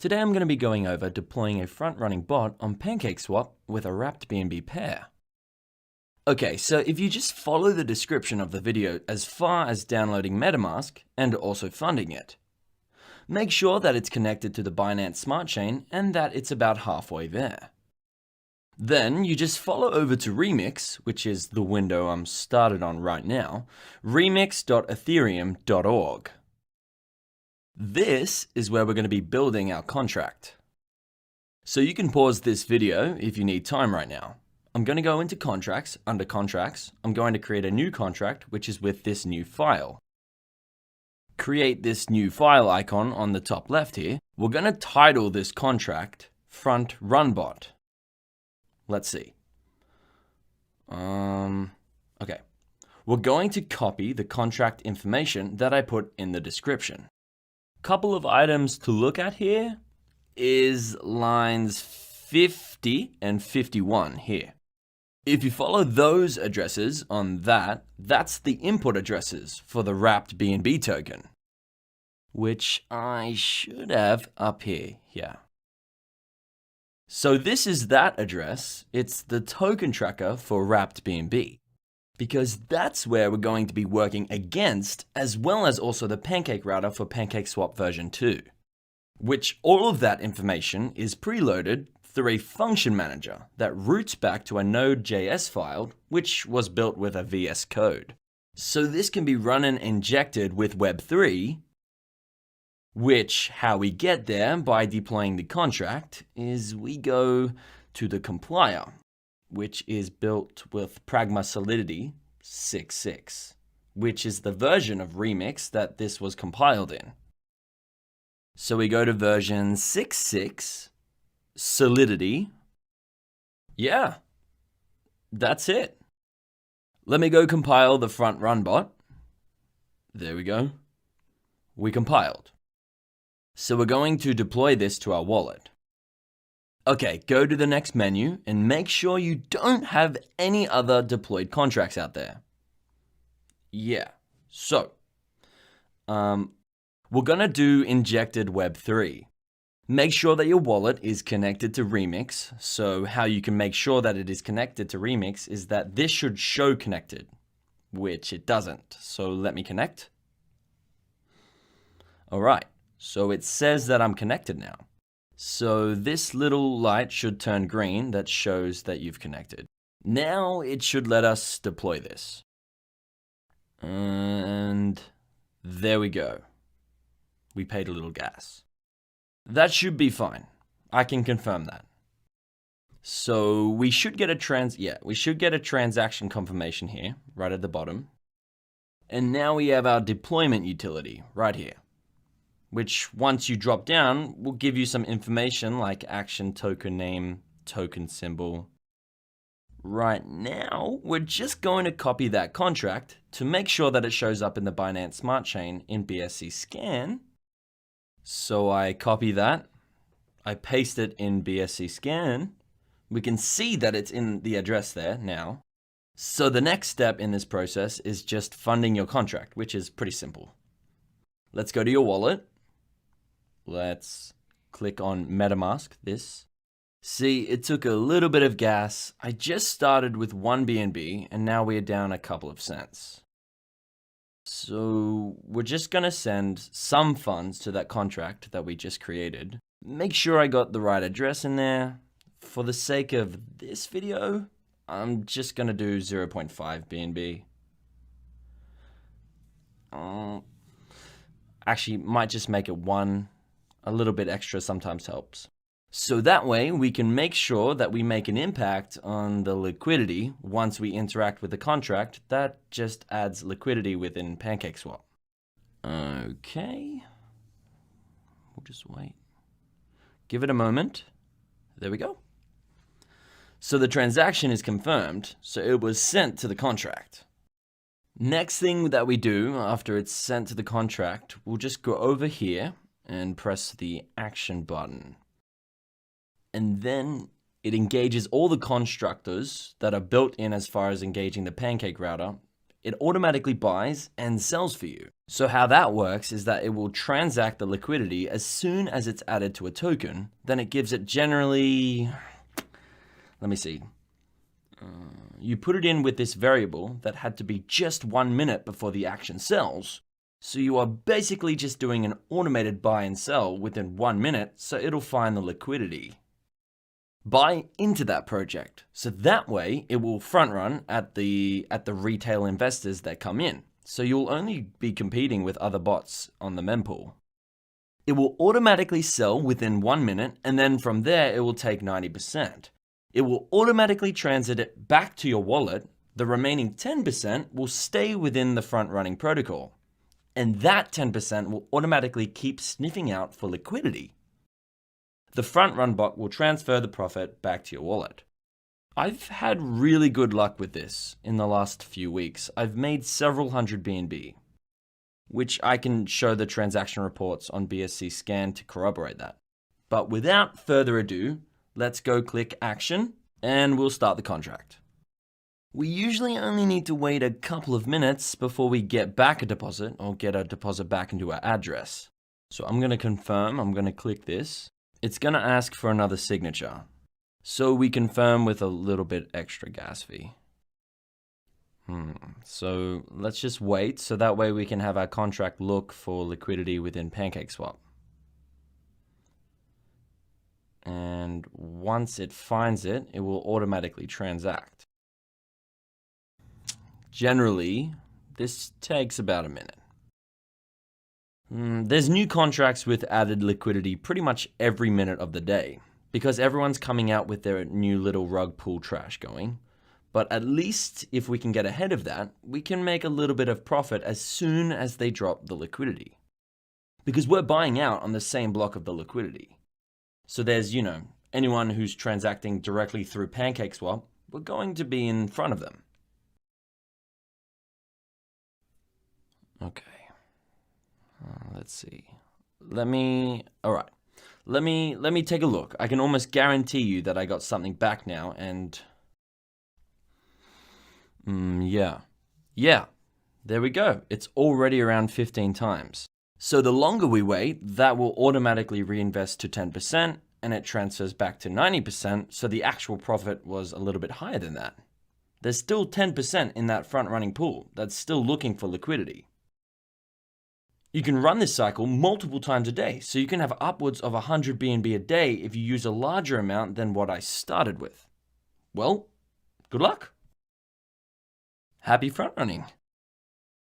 Today I'm going to be going over deploying a front-running bot on PancakeSwap with a wrapped BNB pair. Okay, so if you just follow the description of the video as far as downloading MetaMask and also funding it, make sure that it's connected to the Binance Smart Chain and that it's about halfway there. Then you just follow over to Remix, which is the window I'm started on right now, remix.ethereum.org. This is where we're going to be building our contract. So you can pause this video if you need time right now. I'm going to go into contracts, under contracts, I'm going to create a new contract, which is with this new file. Create this new file icon on the top left here. We're going to title this contract Front Run Bot. Let's see. Okay. We're going to copy the contract information that I put in the description. Couple of items to look at here is lines 50 and 51 here. If you follow those addresses on that's the input addresses for the wrapped BNB token, which I should have up here. Yeah. So this is that address. It's the token tracker for wrapped BNB, because that's where we're going to be working against, as well as also the Pancake router for PancakeSwap version 2, which all of that information is preloaded through a function manager that routes back to a Node.js file, which was built with a VS Code. So this can be run and injected with Web3, which how we get there by deploying the contract is we go to the compiler, which is built with Pragma Solidity 6.6, which is the version of Remix that this was compiled in. So we go to version 6.6, Solidity. Yeah, that's it. Let me go compile the front run bot. There we go. We compiled. So we're going to deploy this to our wallet. Okay, go to the next menu and make sure you don't have any other deployed contracts out there. Yeah, so we're gonna do injected Web3. Make sure that your wallet is connected to Remix. So how you can make sure that it is connected to Remix is that this should show connected, which it doesn't. So let me connect. All right, so it says that I'm connected now. So this little light should turn green that shows that you've connected. Now it should let us deploy this. And there we go. We paid a little gas. That should be fine. I can confirm that. So we should get a transaction confirmation here, right at the bottom. And now we have our deployment utility right here, which once you drop down will give you some information like action token name, token symbol. Right now, we're just going to copy that contract to make sure that it shows up in the Binance Smart Chain in BSC Scan. So I copy that, I paste it in BSC Scan. We can see that it's in the address there now. So the next step in this process is just funding your contract, which is pretty simple. Let's go to your wallet. Let's click on MetaMask, this. See, it took a little bit of gas. I just started with 1 BNB and now we're down a couple of cents. So we're just gonna send some funds to that contract that we just created. Make sure I got the right address in there. For the sake of this video, I'm just gonna do 0.5 BNB. Actually, might just make it 1. A little bit extra sometimes helps. So that way we can make sure that we make an impact on the liquidity once we interact with the contract. That just adds liquidity within PancakeSwap. Okay. We'll just wait. Give it a moment. There we go. So the transaction is confirmed, so it was sent to the contract. Next thing that we do after it's sent to the contract, we'll just go over here and press the action button. And then it engages all the constructors that are built in as far as engaging the Pancake router It automatically buys and sells for you. So how that works is that it will transact the liquidity as soon as it's added to a token. Then it gives it generally, let me see. You put it in with this variable that had to be just 1 minute before the action sells. So you are basically just doing an automated buy and sell within 1 minute, so it'll find the liquidity. Buy into that project. So that way it will front run at the retail investors that come in. So you'll only be competing with other bots on the mempool. It will automatically sell within 1 minute, and then from there it will take 90%. It will automatically transit it back to your wallet. The remaining 10% will stay within the front running protocol. And that 10% will automatically keep sniffing out for liquidity. The front run bot will transfer the profit back to your wallet. I've had really good luck with this in the last few weeks. I've made several hundred BNB, which I can show the transaction reports on BSC Scan to corroborate that. But without further ado, let's go click action and we'll start the contract. We usually only need to wait a couple of minutes before we get back a deposit or get a deposit back into our address. So I'm going to confirm, I'm going to click this. It's going to ask for another signature. So we confirm with a little bit extra gas fee. So let's just wait so that way we can have our contract look for liquidity within PancakeSwap. And once it finds it, it will automatically transact. Generally, this takes about a minute. There's new contracts with added liquidity pretty much every minute of the day because everyone's coming out with their new little rug pull trash going. But at least if we can get ahead of that, we can make a little bit of profit as soon as they drop the liquidity. Because we're buying out on the same block of the liquidity. So there's, anyone who's transacting directly through PancakeSwap, we're going to be in front of them. Okay. Let's see. Let me take a look. I can almost guarantee you that I got something back now and yeah, there we go. It's already around 15 times. So the longer we wait, that will automatically reinvest to 10% and it transfers back to 90%. So the actual profit was a little bit higher than that. There's still 10% in that front running pool that's still looking for liquidity. You can run this cycle multiple times a day, so you can have upwards of 100 BNB a day if you use a larger amount than what I started with. Well, good luck. Happy front running.